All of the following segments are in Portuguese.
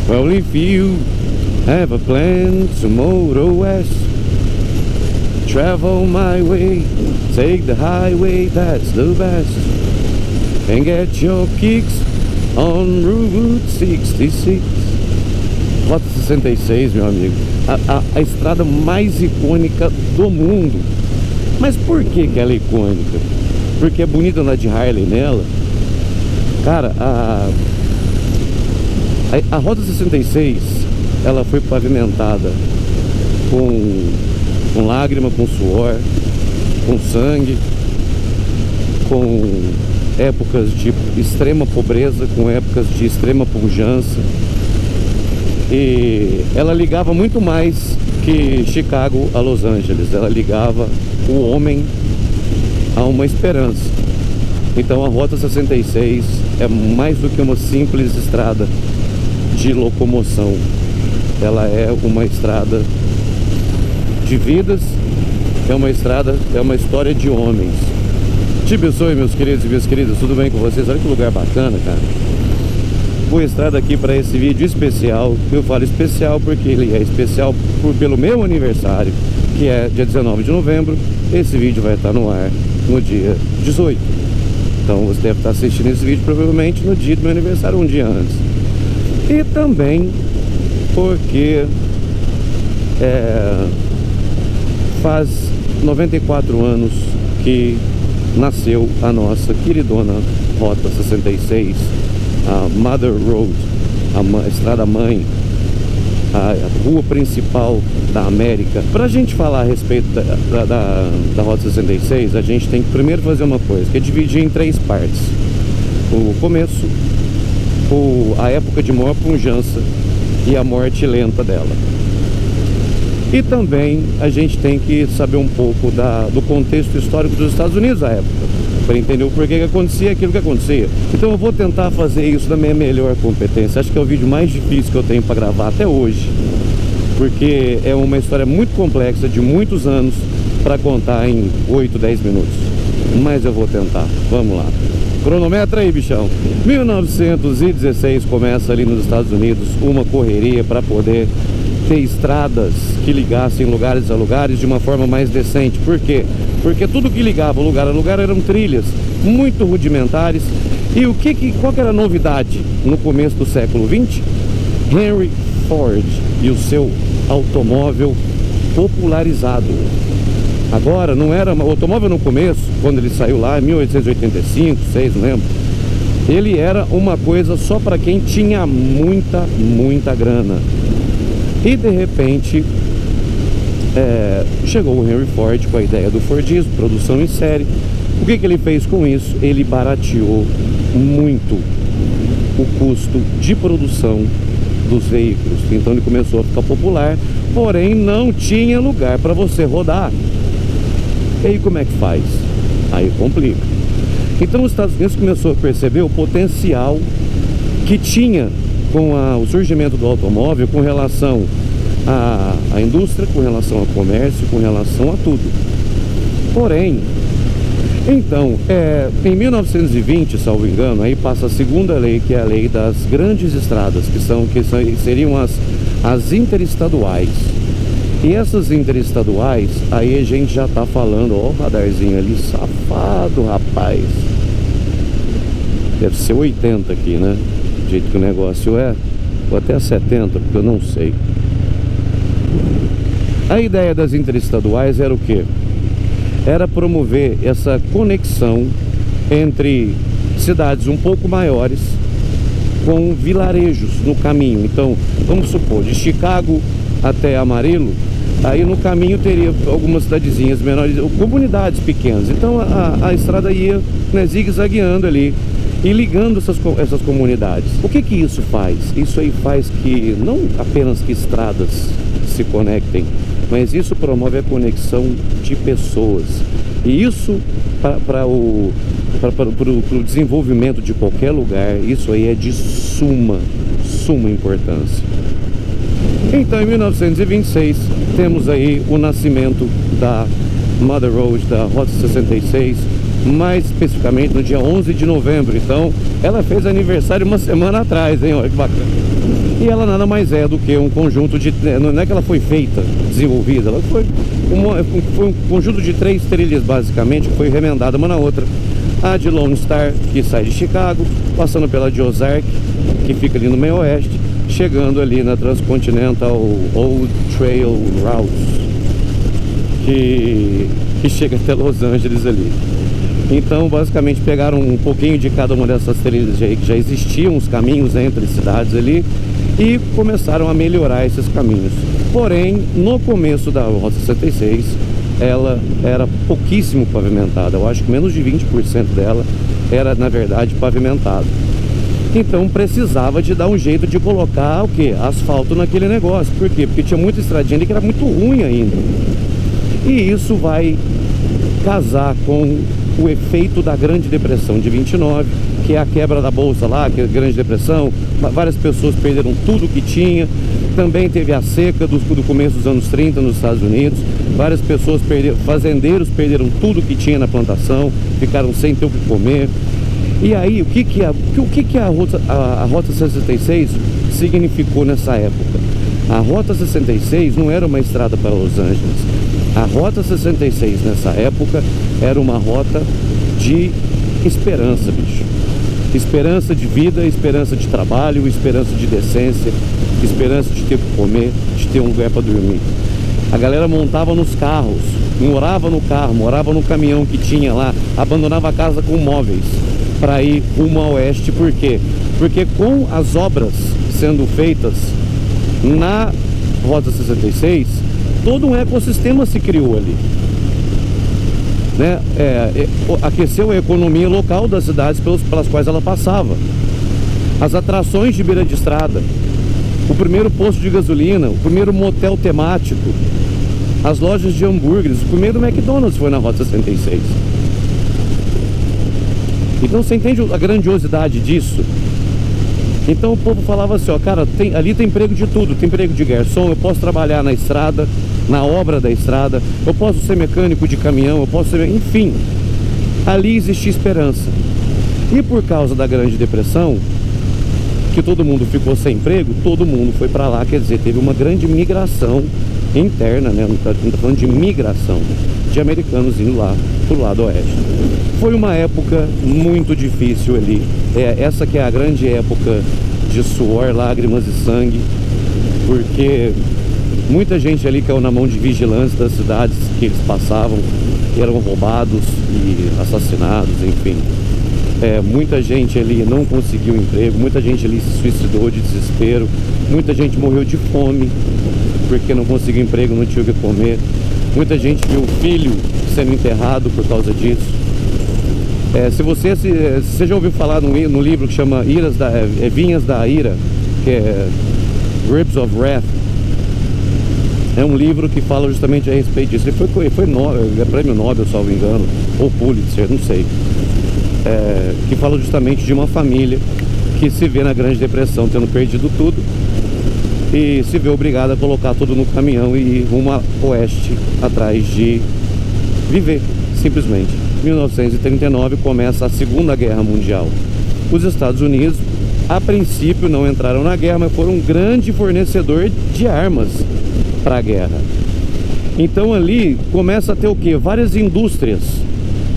Well, if you have a plan to motor west, travel my way, take the highway, that's the best, and get your kicks on Route 66. Rota 66, meu amigo, a estrada mais icônica do mundo. Mas por que ela é icônica? Porque é bonito andar de Harley nela. Cara, a Rota 66, ela foi pavimentada com lágrima, com suor, com sangue, com épocas de extrema pobreza, com épocas de extrema pujança. E ela ligava muito mais que Chicago a Los Angeles. Ela ligava o homem a uma esperança. Então a Rota 66 é mais do que uma simples estrada de locomoção. Ela é uma estrada de vidas, é uma história de homens. Te abençoe, meus queridos e minhas queridas, tudo bem com vocês? Olha que lugar bacana, cara. Fui estrada aqui para esse vídeo especial. Eu falo especial porque ele é especial pelo meu aniversário, que é dia 19 de novembro. Esse vídeo vai estar no ar no dia 18. Então você deve estar assistindo esse vídeo provavelmente no dia do meu aniversário, um dia antes. E também porque faz 94 anos que nasceu a nossa queridona Rota 66, a Mother Road, a estrada mãe, a rua principal da América. Para a gente falar a respeito da Rota 66, a gente tem que primeiro fazer uma coisa, que é dividir em 3 partes: o começo, a época de maior pujança e a morte lenta dela. E também a gente tem que saber um pouco do contexto histórico dos Estados Unidos à época, para entender o porquê que acontecia aquilo que acontecia. Então eu vou tentar fazer isso da minha melhor competência. Acho que é o vídeo mais difícil que eu tenho para gravar até hoje, porque é uma história muito complexa, de muitos anos, para contar em 8, 10 minutos. Mas eu vou tentar. Vamos lá. Cronometra aí, bichão. 1916 começa ali nos Estados Unidos uma correria para poder ter estradas que ligassem lugares a lugares de uma forma mais decente. Por quê? Porque tudo que ligava lugar a lugar eram trilhas muito rudimentares. E qual que era a novidade no começo do século XX? Henry Ford e o seu automóvel popularizado. Agora, não era o automóvel no começo, quando ele saiu lá em 1885, 6, não lembro. Ele era uma coisa só para quem tinha muita grana. E de repente chegou o Henry Ford com a ideia do Fordismo, produção em série. O que ele fez com isso? Ele barateou muito o custo de produção dos veículos. Então ele começou a ficar popular, porém não tinha lugar para você rodar. E aí como é que faz? Aí complica. Então os Estados Unidos começou a perceber o potencial que tinha com o surgimento do automóvel, com relação à indústria, com relação ao comércio, com relação a tudo. Porém, então, em 1920, salvo engano, aí passa a segunda lei, que é a lei das grandes estradas, que seriam as interestaduais. E essas interestaduais, aí a gente já tá falando, ó, o radarzinho ali, safado, rapaz. Deve ser 80 aqui, né? Do jeito que o negócio é, ou até 70, porque eu não sei. A ideia das interestaduais era o quê? Era promover essa conexão entre cidades um pouco maiores com vilarejos no caminho. Então, vamos supor, de Chicago até Amarillo, aí no caminho teria algumas cidadezinhas menores, comunidades pequenas. Então a estrada ia, né, zigue-zagueando ali e ligando essas comunidades. O que isso faz? Isso aí faz que não apenas que estradas se conectem, mas isso promove a conexão de pessoas. E isso para o desenvolvimento de qualquer lugar, isso aí é de suma importância. Então em 1926 temos aí o nascimento da Mother Road, da Rota 66, mais especificamente no dia 11 de novembro. Então ela fez aniversário uma semana atrás, hein? Olha que bacana. E ela nada mais é do que um conjunto de... Não é que ela foi feita, desenvolvida, ela foi um conjunto de 3 trilhas, basicamente, que foi remendada uma na outra. A de Lone Star, que sai de Chicago, passando pela de Ozark, que fica ali no meio oeste, chegando ali na Transcontinental Old Trail Routes, que chega até Los Angeles ali. Então, basicamente, pegaram um pouquinho de cada uma dessas trilhas aí, que já existiam os caminhos entre cidades ali, e começaram a melhorar esses caminhos. Porém, no começo da Rota 66, ela era pouquíssimo pavimentada. Eu acho que menos de 20% dela era, na verdade, pavimentada. Então precisava de dar um jeito de colocar o que? Asfalto naquele negócio. Por quê? Porque tinha muita estradinha ali que era muito ruim ainda. E isso vai casar com o efeito da Grande Depressão de 29, que é a quebra da bolsa lá, que é a Grande Depressão. Várias pessoas perderam tudo que tinha. Também teve a seca do começo dos anos 30 nos Estados Unidos. Várias pessoas perderam, fazendeiros perderam tudo que tinha na plantação, ficaram sem ter o que comer. E aí, o que a Rota 66 significou nessa época? A Rota 66 não era uma estrada para Los Angeles. A Rota 66 nessa época era uma rota de esperança, bicho. Esperança de vida, esperança de trabalho, esperança de decência, esperança de ter o que comer, de ter um lugar para dormir. A galera montava nos carros, morava no carro, morava no caminhão que tinha lá, abandonava a casa com móveis para ir rumo ao oeste. Por quê? Porque com as obras sendo feitas na Rota 66, todo um ecossistema se criou ali, né? Aqueceu a economia local das cidades pelas quais ela passava. As atrações de beira de estrada, o primeiro posto de gasolina, o primeiro motel temático, as lojas de hambúrgueres, o primeiro McDonald's foi na Rota 66. Então você entende a grandiosidade disso? Então o povo falava assim, ó, cara, ali tem emprego de tudo, tem emprego de garçom, eu posso trabalhar na estrada, na obra da estrada, eu posso ser mecânico de caminhão, eu posso ser... Enfim, ali existia esperança. E por causa da Grande Depressão, que todo mundo ficou sem emprego, todo mundo foi para lá, quer dizer, teve uma grande migração interna, né? Não tá falando de migração de americanos indo lá pro lado oeste. Foi uma época muito difícil ali. Essa que é a grande época de suor, lágrimas e sangue, porque muita gente ali caiu na mão de vigilantes das cidades que eles passavam, eram roubados e assassinados, enfim. Muita gente ali não conseguiu emprego, muita gente ali se suicidou de desespero, muita gente morreu de fome porque não conseguiu emprego, não tinha o que comer, muita gente viu o filho sendo enterrado por causa disso. Se você já ouviu falar no livro que chama Vinhas da Ira, que é Grapes of Wrath, é um livro que fala justamente a respeito disso. Ele foi prêmio Nobel, salvo engano, ou Pulitzer, não sei. Que fala justamente de uma família que se vê na Grande Depressão tendo perdido tudo e se vê obrigada a colocar tudo no caminhão e ir rumo a oeste atrás de viver, simplesmente. Em 1939 começa a Segunda Guerra Mundial. Os Estados Unidos, a princípio, não entraram na guerra, mas foram um grande fornecedor de armas para a guerra. Então ali começa a ter o quê? Várias indústrias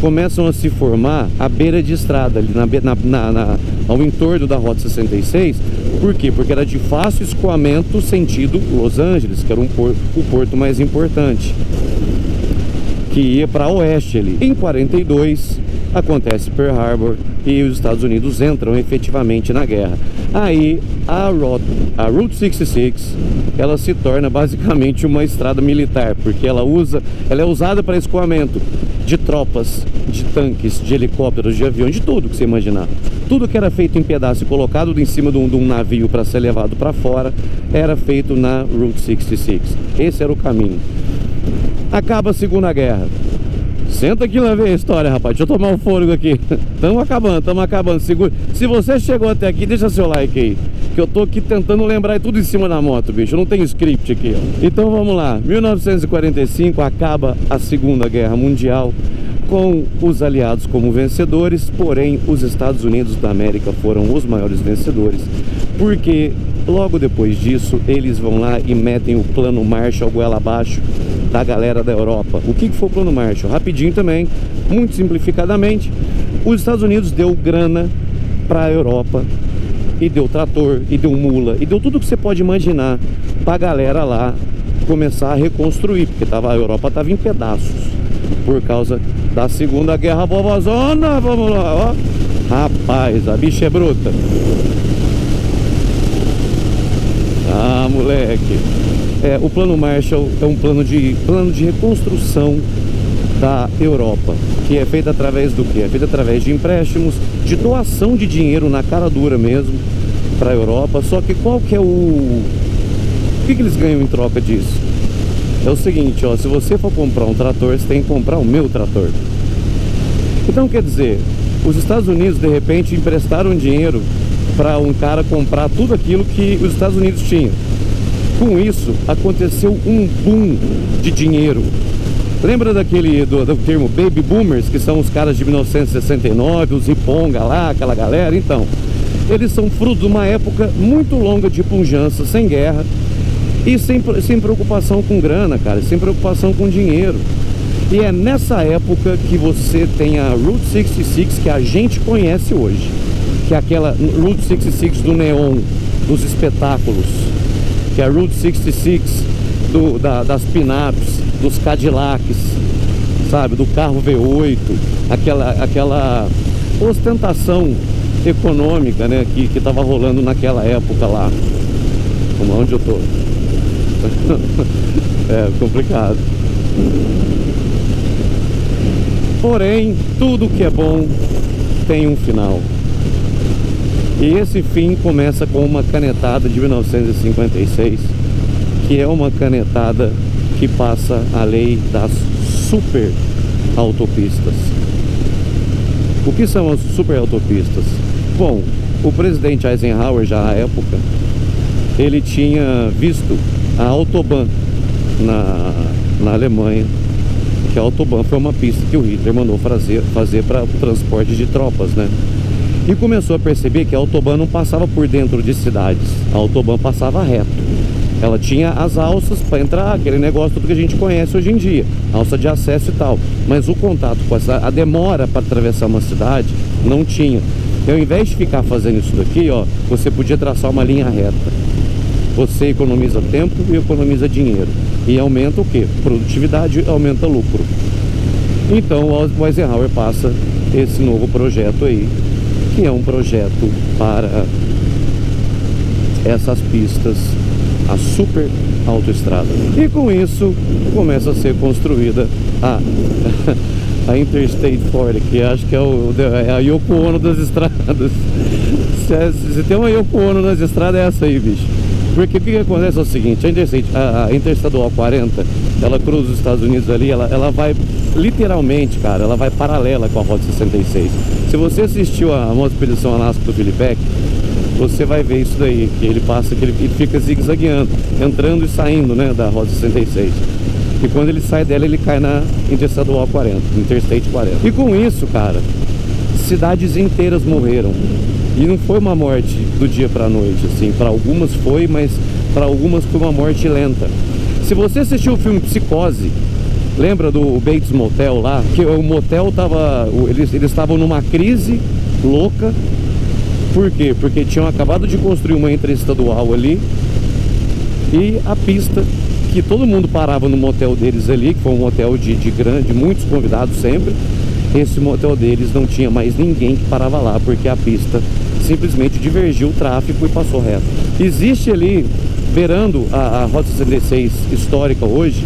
começam a se formar à beira de estrada, ali ao entorno da Rota 66. Por quê? Porque era de fácil escoamento sentido Los Angeles, que era o porto mais importante, que ia para oeste ali. Em 42 acontece Pearl Harbor e os Estados Unidos entram efetivamente na guerra. Aí a Route 66 ela se torna basicamente uma estrada militar, porque ela é usada para escoamento de tropas, de tanques, de helicópteros, de aviões, de tudo que você imaginar. Tudo que era feito em pedaço e colocado em cima de um navio para ser levado para fora era feito na Route 66. Esse era o caminho. Acaba a Segunda Guerra. Senta aqui lá ver a história, rapaz. Deixa eu tomar um fôlego aqui. Estamos acabando. Segura. Se você chegou até aqui, deixa seu like aí, que eu tô aqui tentando lembrar tudo em cima da moto, bicho. Eu não tenho script aqui, ó. Então vamos lá. 1945 acaba a Segunda Guerra Mundial, com os aliados como vencedores. Porém, os Estados Unidos da América foram os maiores vencedores, porque Logo depois disso, eles vão lá e metem o plano Marshall goela abaixo da galera da Europa. O que foi o plano Marshall? Rapidinho também, muito simplificadamente, os Estados Unidos deu grana para a Europa, e deu trator, e deu mula, e deu tudo que você pode imaginar pra galera lá começar a reconstruir, porque a Europa tava em pedaços por causa da Segunda Guerra Vovozona. Vamos lá, ó. Rapaz, a bicha é bruta. Ah, moleque. O plano Marshall é um plano de reconstrução da Europa, que é feito através do quê? É feito através de empréstimos, de doação de dinheiro na cara dura mesmo para a Europa. Só que qual que é o que eles ganham em troca disso? É o seguinte, ó, se você for comprar um trator, você tem que comprar o meu trator. Então, quer dizer, os Estados Unidos de repente emprestaram dinheiro para um cara comprar tudo aquilo que os Estados Unidos tinham. Com isso, aconteceu um boom de dinheiro. Lembra daquele do termo Baby Boomers, que são os caras de 1969, os riponga lá, aquela galera? Então, eles são fruto de uma época muito longa de pujança, sem guerra e sem preocupação com grana, cara, sem preocupação com dinheiro. E é nessa época que você tem a Route 66 que a gente conhece hoje, que é aquela Route 66 do neon, dos espetáculos, que é a Route 66 das pin-ups, dos Cadillacs, sabe, do carro V8, aquela ostentação econômica, né, que tava rolando naquela época lá. Onde eu tô? É complicado. Porém, tudo que é bom tem um final. E esse fim começa com uma canetada de 1956, que é uma canetada que passa a lei das super autopistas. O que são as super autopistas? Bom, o presidente Eisenhower, já na época, ele tinha visto a Autobahn na Alemanha, que a Autobahn foi uma pista que o Hitler mandou fazer para o transporte de tropas, né? E começou a perceber que a Autobahn não passava por dentro de cidades, a Autobahn passava reto. Ela tinha as alças para entrar, aquele negócio tudo que a gente conhece hoje em dia, alça de acesso e tal, mas o contato com a demora para atravessar uma cidade não tinha. E ao invés de ficar fazendo isso daqui, ó, você podia traçar uma linha reta. Você economiza tempo e economiza dinheiro. E aumenta o quê? Produtividade, aumenta lucro. Então o Eisenhower passa esse novo projeto aí, que é um projeto para essas pistas, a super autoestrada. E com isso começa a ser construída a Interstate 40, que acho que é a Yoko Ono das estradas. Se tem uma Yoko Ono nas estradas, é essa aí, bicho. Porque o que acontece é o seguinte, a Interestadual 40, ela cruza os Estados Unidos ali, ela vai literalmente, cara, ela vai paralela com a Rota 66. Se você assistiu a Motoexpedição Alasca do Philip Peck, você vai ver isso daí, que ele passa, que ele fica zigue-zagueando, entrando e saindo, né, da Rota 66. E quando ele sai dela, ele cai na Interestadual 40, Interstate 40. E com isso, cara, cidades inteiras morreram. E não foi uma morte do dia pra noite, assim. Para algumas foi, mas para algumas foi uma morte lenta. Se você assistiu o filme Psicose, lembra do Bates Motel lá? Que o motel tava... Eles estavam numa crise louca. Por quê? Porque tinham acabado de construir uma interestadual ali. E a pista, que todo mundo parava no motel deles ali, que foi um motel de muitos convidados sempre. Esse motel deles não tinha mais ninguém que parava lá, porque a pista simplesmente divergiu o tráfego e passou reto. Existe ali, beirando a Rota 66 histórica hoje,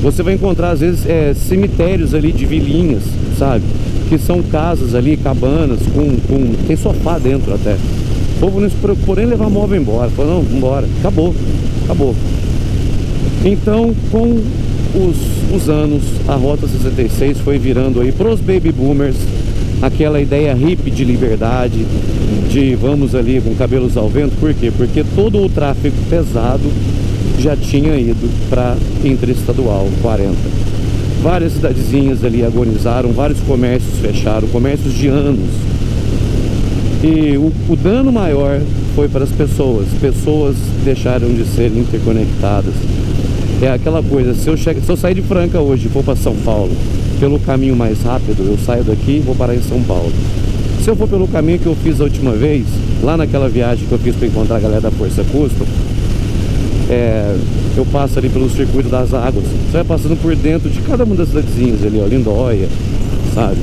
você vai encontrar às vezes cemitérios ali de vilinhas, sabe? Que são casas ali, cabanas, tem sofá dentro até. O povo não se preocupou nem levar móvel embora. Falou, não, vambora, acabou. Então, com os anos, a Rota 66 foi virando aí pros baby boomers aquela ideia hippie de liberdade, de vamos ali com cabelos ao vento. Por quê? Porque todo o tráfego pesado já tinha ido para Interestadual 40. Várias cidadezinhas ali agonizaram, vários comércios fecharam, comércios de anos. E o dano maior foi para as pessoas. Pessoas deixaram de ser interconectadas. É aquela coisa, se eu sair de Franca hoje e for para São Paulo, pelo caminho mais rápido, eu saio daqui e vou parar em São Paulo. Se eu for pelo caminho que eu fiz a última vez, lá naquela viagem que eu fiz para encontrar a galera da Força Custom, eu passo ali pelo circuito das águas. Você vai passando por dentro de cada uma das cidadezinhas ali, ó, Lindóia, sabe?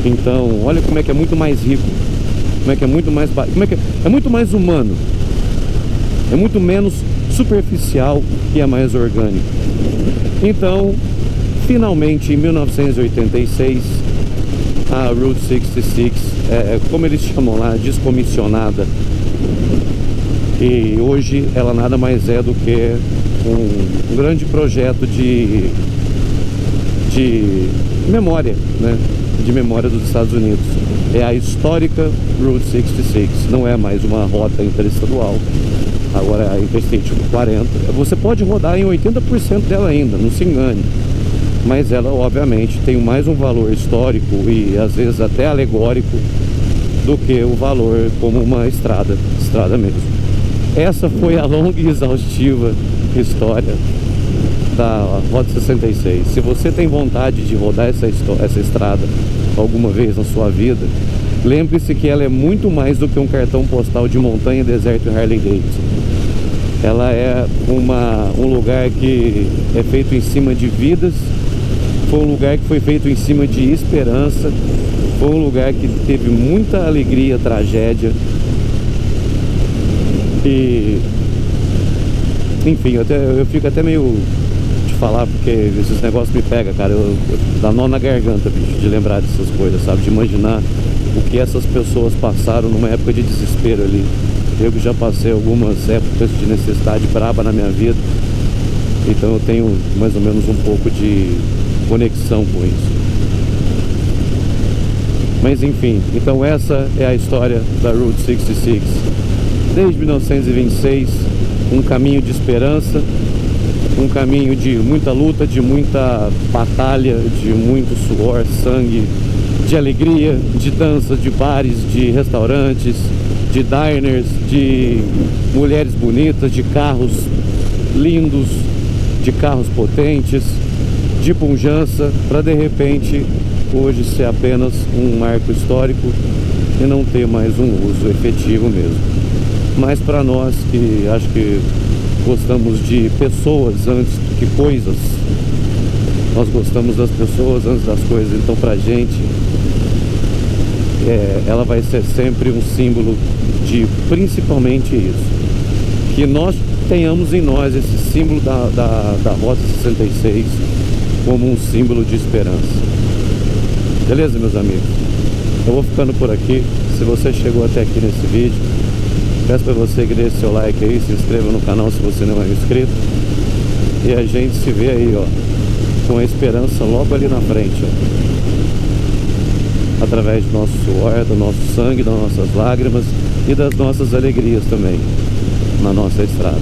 Então, olha como é que é muito mais rico, como é que é muito mais, é muito mais humano, é muito menos superficial e é mais orgânico. Então, finalmente, em 1986, a Route 66, como eles chamam lá, descomissionada. E hoje ela nada mais é do que um grande projeto de memória, né? De memória dos Estados Unidos. É a histórica Route 66, não é mais uma rota interestadual, agora é a Interstate 40. Você pode rodar em 80% dela ainda, não se engane, mas ela obviamente tem mais um valor histórico e às vezes até alegórico do que o valor como uma estrada mesmo. Essa foi a longa e exaustiva história da Rota 66. Se você tem vontade de rodar essa estrada alguma vez na sua vida, lembre-se que ela é muito mais do que um cartão postal de montanha, deserto e Harley Davidson. Ela é um lugar que é feito em cima de vidas, foi um lugar que foi feito em cima de esperança, foi um lugar que teve muita alegria, tragédia. E enfim, eu fico até meio de falar, porque esses negócios me pegam, cara. Eu dá nó na garganta, bicho, de lembrar dessas coisas, sabe? De imaginar o que essas pessoas passaram numa época de desespero ali. Eu que já passei algumas épocas de necessidade braba na minha vida, então eu tenho mais ou menos um pouco de conexão com isso. Mas enfim, então essa é a história da Route 66. Desde 1926, um caminho de esperança, um caminho de muita luta, de muita batalha, de muito suor, sangue, de alegria, de danças, de bares, de restaurantes, de diners, de mulheres bonitas, de carros lindos, de carros potentes, de pujança, para de repente hoje ser apenas um marco histórico e não ter mais um uso efetivo mesmo. Mas para nós que acho que gostamos de pessoas antes do que coisas, nós gostamos das pessoas antes das coisas, então pra gente ela vai ser sempre um símbolo de principalmente isso, que nós tenhamos em nós esse símbolo da Rota 66 como um símbolo de esperança. Beleza, meus amigos? Eu vou ficando por aqui. Se você chegou até aqui nesse vídeo, peço para você que deixe seu like aí, se inscreva no canal se você não é inscrito. E a gente se vê aí, ó, com a esperança logo ali na frente, ó, através do nosso suor, do nosso sangue, das nossas lágrimas e das nossas alegrias também na nossa estrada.